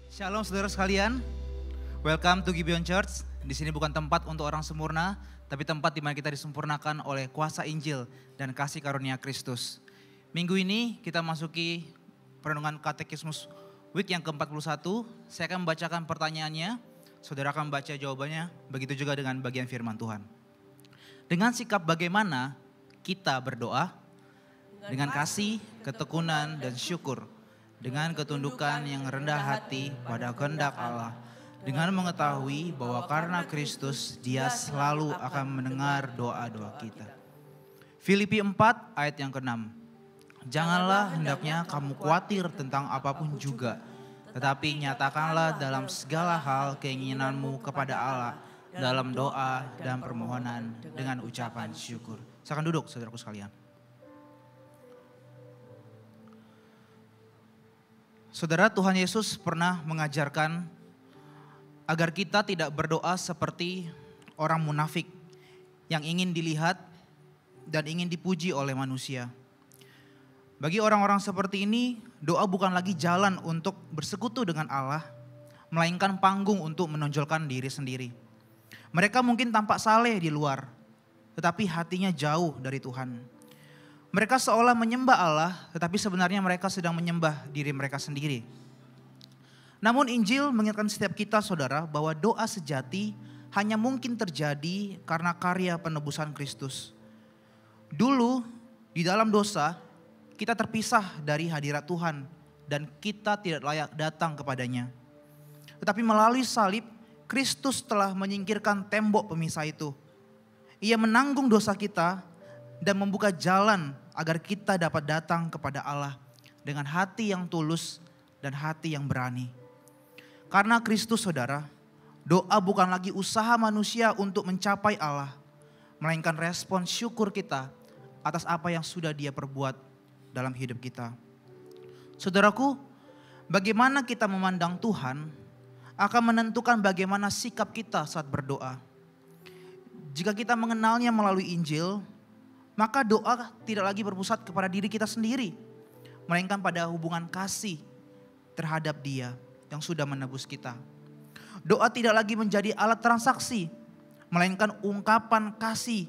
Shalom saudara sekalian, welcome to Gibeon Church. Di sini bukan tempat untuk orang sempurna, tapi tempat di mana kita disempurnakan oleh kuasa Injil dan kasih karunia Kristus. Minggu ini kita masuki perenungan Katekismus Week yang ke-41. Saya akan membacakan pertanyaannya, saudara akan membaca jawabannya, begitu juga dengan bagian firman Tuhan. Dengan sikap bagaimana kita berdoa? Dengan kasih, ketekunan, dan syukur. Dengan ketundukan yang rendah hati pada kehendak Allah, dengan mengetahui bahwa karena Kristus Dia selalu akan mendengar doa-doa kita. Filipi 4 ayat yang ke-6. Janganlah hendaknya kamu khawatir tentang apapun juga, tetapi nyatakanlah dalam segala hal keinginanmu kepada Allah dalam doa dan permohonan dengan ucapan syukur. Silakan duduk saudaraku sekalian. Saudara, Tuhan Yesus pernah mengajarkan agar kita tidak berdoa seperti orang munafik yang ingin dilihat dan ingin dipuji oleh manusia. Bagi orang-orang seperti ini, doa bukan lagi jalan untuk bersekutu dengan Allah, melainkan panggung untuk menonjolkan diri sendiri. Mereka mungkin tampak saleh di luar, tetapi hatinya jauh dari Tuhan. Mereka seolah menyembah Allah, tetapi sebenarnya mereka sedang menyembah diri mereka sendiri. Namun Injil mengingatkan setiap kita, saudara, bahwa doa sejati hanya mungkin terjadi karena karya penebusan Kristus. Dulu di dalam dosa kita terpisah dari hadirat Tuhan dan kita tidak layak datang kepadanya. Tetapi melalui salib, Kristus telah menyingkirkan tembok pemisah itu. Ia menanggung dosa kita dan membuka jalan agar kita dapat datang kepada Allah dengan hati yang tulus dan hati yang berani. Karena Kristus, saudara, doa bukan lagi usaha manusia untuk mencapai Allah, melainkan respon syukur kita atas apa yang sudah Dia perbuat dalam hidup kita. Saudaraku, bagaimana kita memandang Tuhan akan menentukan bagaimana sikap kita saat berdoa. Jika kita mengenalnya melalui Injil, maka doa tidak lagi berpusat kepada diri kita sendiri, melainkan pada hubungan kasih terhadap Dia yang sudah menebus kita. Doa tidak lagi menjadi alat transaksi, melainkan ungkapan kasih,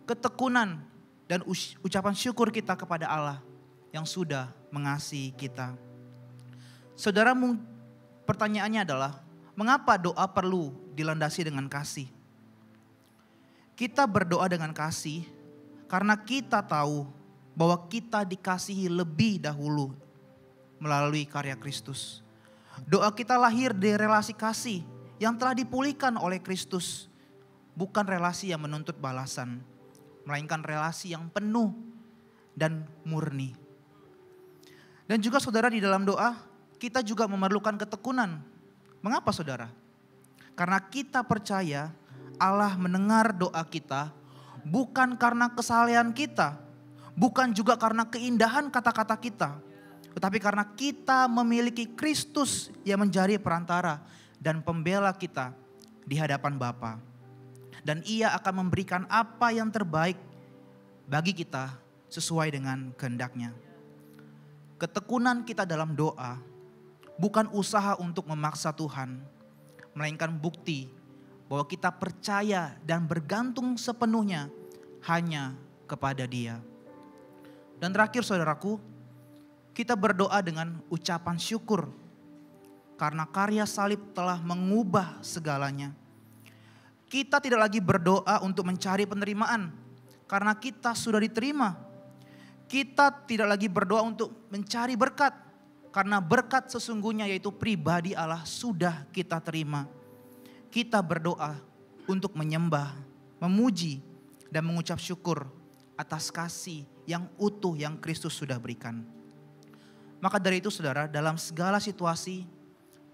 ketekunan, dan ucapan syukur kita kepada Allah yang sudah mengasihi kita. Saudara, pertanyaannya adalah, mengapa doa perlu dilandasi dengan kasih? Kita berdoa dengan kasih karena kita tahu bahwa kita dikasihi lebih dahulu melalui karya Kristus. Doa kita lahir dari relasi kasih yang telah dipulihkan oleh Kristus. Bukan relasi yang menuntut balasan, melainkan relasi yang penuh dan murni. Dan juga saudara, di dalam doa kita juga memerlukan ketekunan. Mengapa saudara? Karena kita percaya Allah mendengar doa kita bukan karena kesalehan kita, bukan juga karena keindahan kata-kata kita, tetapi karena kita memiliki Kristus yang menjadi perantara dan pembela kita di hadapan Bapa. Dan Ia akan memberikan apa yang terbaik bagi kita sesuai dengan kehendak-Nya. Ketekunan kita dalam doa bukan usaha untuk memaksa Tuhan, melainkan bukti bahwa kita percaya dan bergantung sepenuhnya hanya kepada Dia. Dan terakhir saudaraku, kita berdoa dengan ucapan syukur karena karya salib telah mengubah segalanya. Kita tidak lagi berdoa untuk mencari penerimaan karena kita sudah diterima. Kita tidak lagi berdoa untuk mencari berkat karena berkat sesungguhnya yaitu pribadi Allah sudah kita terima. Kita berdoa untuk menyembah, memuji, dan mengucap syukur atas kasih yang utuh yang Kristus sudah berikan. Maka dari itu saudara, dalam segala situasi,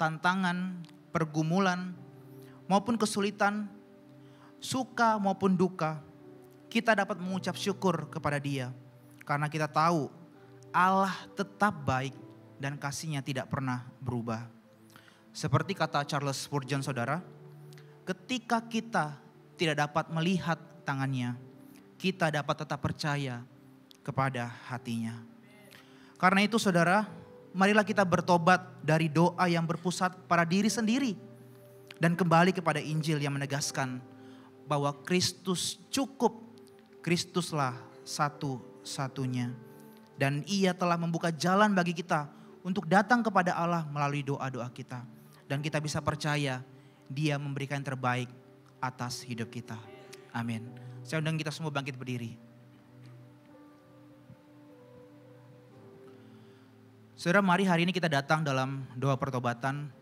tantangan, pergumulan, maupun kesulitan, suka maupun duka, kita dapat mengucap syukur kepada Dia. Karena kita tahu Allah tetap baik dan kasih-Nya tidak pernah berubah. Seperti kata Charles Spurgeon saudara, ketika kita tidak dapat melihat tangan-Nya, kita dapat tetap percaya kepada hati-Nya. Karena itu saudara, marilah kita bertobat dari doa yang berpusat pada diri sendiri dan kembali kepada Injil yang menegaskan bahwa Kristus cukup, Kristuslah satu-satunya. Dan Ia telah membuka jalan bagi kita untuk datang kepada Allah melalui doa-doa kita. Dan kita bisa percaya Dia memberikan yang terbaik atas hidup kita. Amin. Saya undang kita semua bangkit berdiri. Saudara, mari hari ini kita datang dalam doa pertobatan.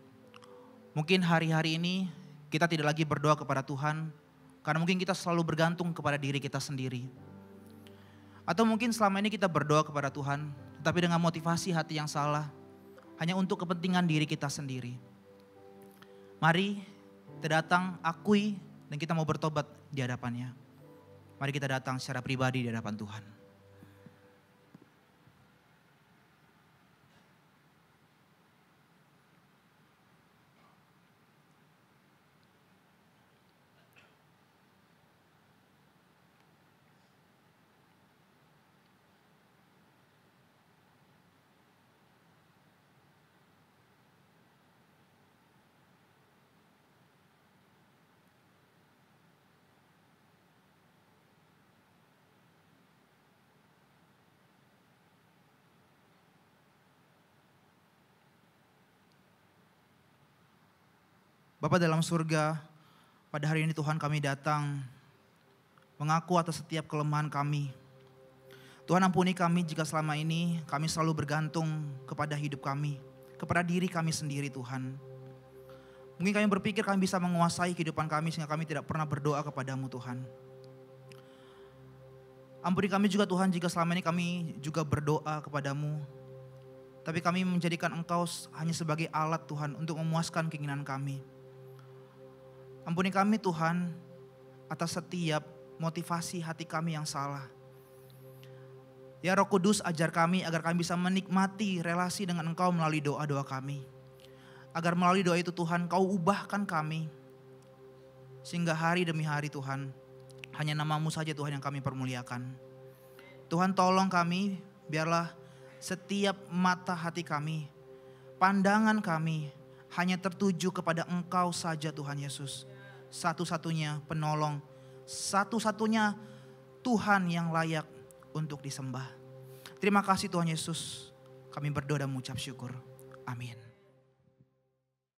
Mungkin hari-hari ini kita tidak lagi berdoa kepada Tuhan, karena mungkin kita selalu bergantung kepada diri kita sendiri. Atau mungkin selama ini kita berdoa kepada Tuhan, tapi dengan motivasi hati yang salah, hanya untuk kepentingan diri kita sendiri. Mari kita datang, akui, dan kita mau bertobat di hadapannya. Mari kita datang secara pribadi di hadapan Tuhan. Bapa dalam surga, pada hari ini Tuhan kami datang mengaku atas setiap kelemahan kami. Tuhan ampuni kami jika selama ini kami selalu bergantung kepada hidup kami, kepada diri kami sendiri Tuhan. Mungkin kami berpikir kami bisa menguasai kehidupan kami sehingga kami tidak pernah berdoa kepadamu Tuhan. Ampuni kami juga Tuhan jika selama ini kami juga berdoa kepadamu, tapi kami menjadikan Engkau hanya sebagai alat Tuhan untuk memuaskan keinginan kami. Ampuni kami Tuhan atas setiap motivasi hati kami yang salah. Ya Roh Kudus, ajar kami agar kami bisa menikmati relasi dengan Engkau melalui doa-doa kami. Agar melalui doa itu Tuhan Kau ubahkan kami. Sehingga hari demi hari Tuhan, hanya nama-Mu saja Tuhan yang kami permuliakan. Tuhan tolong kami, biarlah setiap mata hati kami, pandangan kami hanya tertuju kepada Engkau saja Tuhan Yesus. Satu-satunya penolong, satu-satunya Tuhan yang layak untuk disembah. Terima kasih Tuhan Yesus. Kami berdoa dan mengucap syukur. Amin.